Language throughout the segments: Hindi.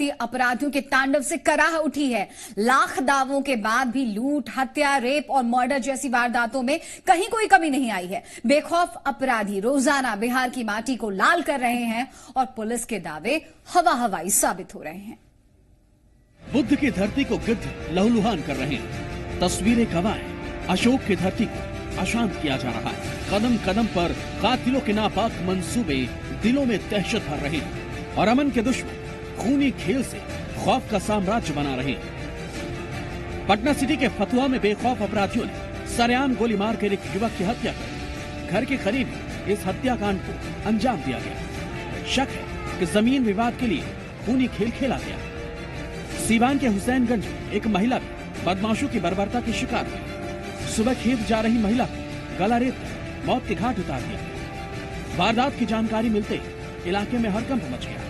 धरती अपराधियों के तांडव से कराह उठी है। लाख दावों के बाद भी लूट, हत्या, रेप और मर्डर जैसी वारदातों में कहीं कोई कमी नहीं आई है। बेखौफ अपराधी रोजाना बिहार की माटी को लाल कर रहे हैं और पुलिस के दावे हवा हवाई साबित हो रहे हैं। बुद्ध की धरती को गिद्ध लहूलुहान कर रहे हैं। तस्वीरें गवाएं, अशोक की धरती को अशांत किया जा रहा है। कदम कदम पर कातिलों के नापाक मंसूबे दिलों में दहशत भर रहे हैं और अमन के दुश्मन खूनी खेल से खौफ का साम्राज्य बना रहे हैं। पटना सिटी के फतुहा में बेखौफ अपराधियों ने सरेआम गोली मारकर एक युवक की हत्या कर घर के करीब इस हत्याकांड को अंजाम दिया गया। शक है कि जमीन विवाद के लिए खूनी खेल खेला गया। सीवान के हुसैनगंज में एक महिला भी बदमाशों की बर्बरता की शिकार हुई। सुबह खेत जा रही महिला को गला रेत कर मौत के घाट उतार दिया गया। वारदात की जानकारी मिलते ही इलाके में हड़कंप मच गया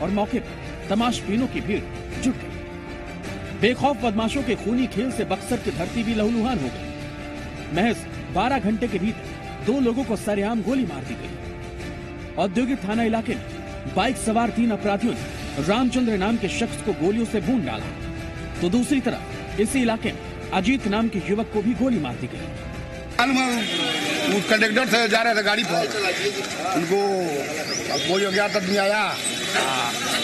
और मौके पर तमाशबीनों की भीड़ जुट गई। बेखौफ बदमाशों के खूनी खेल से बक्सर की धरती भी लहूलुहान हो गई। महज 12 घंटे के भीतर 2 लोगों को सरेआम गोली मार दी गई। औद्योगिक थाना इलाके में बाइक सवार 3 अपराधियों ने रामचंद्र नाम के शख्स को गोलियों से भून डाला, तो दूसरी तरफ इसी इलाके में अजीत नाम के युवक को भी गोली मार दी गई। कंडक्टर से जा रहे थे गाड़ी पर, उनको कोई अज्ञात आदमी आया,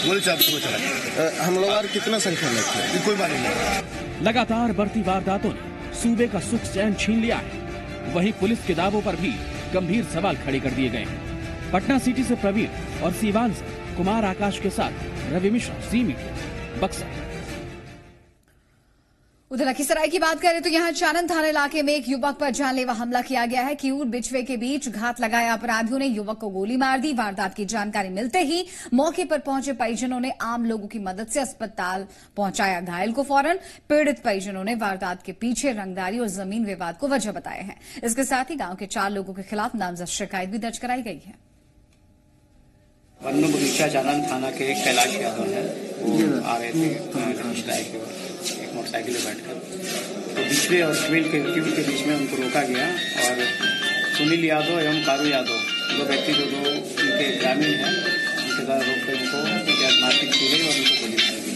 गोली चला। हम लोग कितना संख्या में थे कोई मालूम नहीं। लगातार बढ़ती वारदातों ने सूबे का सुख चैन छीन लिया है। वहीं पुलिस के दावों पर भी गंभीर सवाल खड़े कर दिए गए हैं। पटना सिटी से प्रवीण और सीवान से कुमार आकाश के साथ रवि मिश्रा, ज़ी मीडिया, बक्सर। उधर लखीसराय की बात करें तो यहां चानन थाना इलाके में एक युवक पर जानलेवा हमला किया गया है। क्यूर बिछवे के बीच घात लगाया अपराधियों ने युवक को गोली मार दी। वारदात की जानकारी मिलते ही मौके पर पहुंचे परिजनों ने आम लोगों की मदद से अस्पताल पहुंचाया घायल को। फौरन पीड़ित परिजनों ने वारदात के पीछे रंगदारी और जमीन विवाद को वजह बताया है। इसके साथ ही गांव के 4 लोगों के खिलाफ नामजद शिकायत भी दर्ज कराई गई है। वन्य बगीचा चानन थाना के कैलाश यादव है, वो आ रहे थे एक मोटरसाइकिल में बैठकर, तो बिछवे और क्यूर के बीच में उनको रोका गया और सुनील यादव एवं कारू यादव 2 व्यक्ति जो उनके ग्रामीण हैं, उनके द्वारा रोककर उनको मारपीट की गई और उनको गोली मारी गई।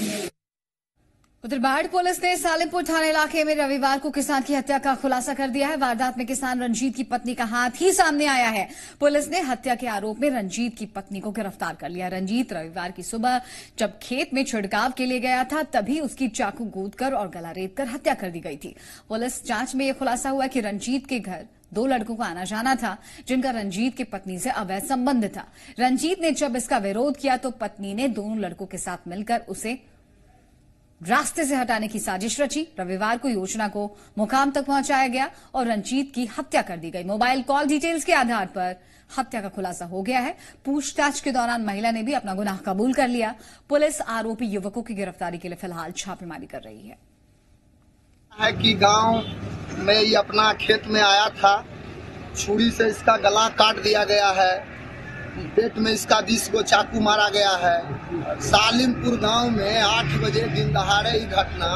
उधर बाढ़ पुलिस ने सालिमपुर थाना इलाके में रविवार को किसान की हत्या का खुलासा कर दिया है। वारदात में किसान रंजीत की पत्नी का हाथ ही सामने आया है। पुलिस ने हत्या के आरोप में रंजीत की पत्नी को गिरफ्तार कर लिया। रंजीत रविवार की सुबह जब खेत में छिड़काव के लिए गया था, तभी उसकी चाकू गूंथकर और गला रेतकर हत्या कर दी गई थी। पुलिस जांच में यह खुलासा हुआ कि रंजीत के घर 2 लड़कों का आना जाना था, जिनका रंजीत की पत्नी से अवैध संबंध था। रंजीत ने जब इसका विरोध किया तो पत्नी ने दोनों लड़कों के साथ मिलकर उसे रास्ते से हटाने की साजिश रची। रविवार को योजना को मुकाम तक पहुंचाया गया और रंजीत की हत्या कर दी गई। मोबाइल कॉल डिटेल्स के आधार पर हत्या का खुलासा हो गया है। पूछताछ के दौरान महिला ने भी अपना गुनाह कबूल कर लिया। पुलिस आरोपी युवकों की गिरफ्तारी के लिए फिलहाल छापेमारी कर रही है। कि गांव में ये अपना खेत में आया था, छुरी से इसका गला काट दिया गया है, पेट में इसका 20 को चाकू मारा गया है। सालिमपुर गांव में 8 बजे दिन दहाड़े ये घटना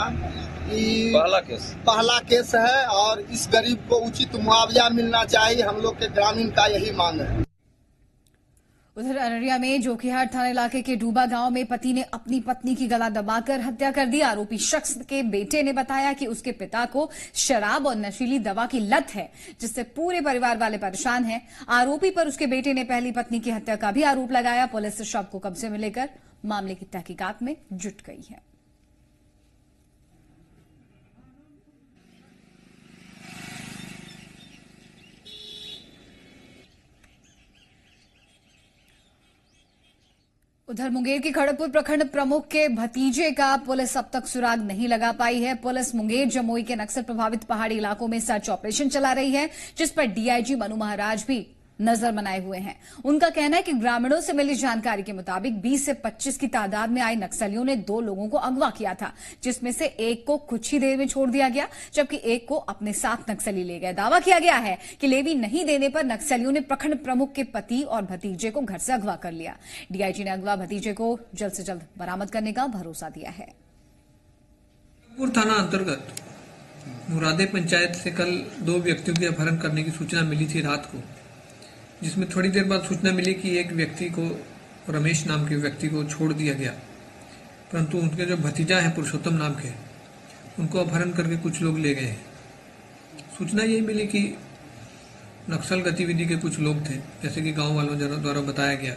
पहला केस है और इस गरीब को उचित मुआवजा मिलना चाहिए। हम लोग के ग्रामीण का यही मांग है। उधर अररिया में जोकीहाट थाना इलाके के डूबा गांव में पति ने अपनी पत्नी की गला दबाकर हत्या कर दी। आरोपी शख्स के बेटे ने बताया कि उसके पिता को शराब और नशीली दवा की लत है, जिससे पूरे परिवार वाले परेशान हैं। आरोपी पर उसके बेटे ने पहली पत्नी की हत्या का भी आरोप लगाया। पुलिस शव को कब्जे में लेकर मामले की तहकीकात में जुट गई है। उधर मुंगेर की खड़गपुर प्रखंड प्रमुख के भतीजे का पुलिस अब तक सुराग नहीं लगा पाई है। पुलिस मुंगेर जमुई के नक्सल प्रभावित पहाड़ी इलाकों में सर्च ऑपरेशन चला रही है, जिस पर डीआईजी मनु महाराज भी नजर बनाए हुए हैं। उनका कहना है कि ग्रामीणों से मिली जानकारी के मुताबिक 20 से 25 की तादाद में आए नक्सलियों ने 2 लोगों को अगवा किया था, जिसमें से एक को कुछ ही देर में छोड़ दिया गया, जबकि एक को अपने साथ नक्सली ले गए। दावा किया गया है कि लेवी नहीं देने पर नक्सलियों ने प्रखंड प्रमुख के पति और भतीजे को घर से अगवा कर लिया। डीआईजी ने अगवा भतीजे को जल्द से जल्द बरामद करने का भरोसा दिया है। थाना अंतर्गत मुरादे पंचायत से कल 2 व्यक्तियों के अपहरण करने की सूचना मिली थी रात को, जिसमें थोड़ी देर बाद सूचना मिली कि एक व्यक्ति को, रमेश नाम के व्यक्ति को छोड़ दिया गया। परंतु उनके जो भतीजा हैं पुरुषोत्तम नाम के, उनको अपहरण करके कुछ लोग ले गए। सूचना यही मिली कि नक्सल गतिविधि के कुछ लोग थे, जैसे कि गांव वालों द्वारा बताया गया।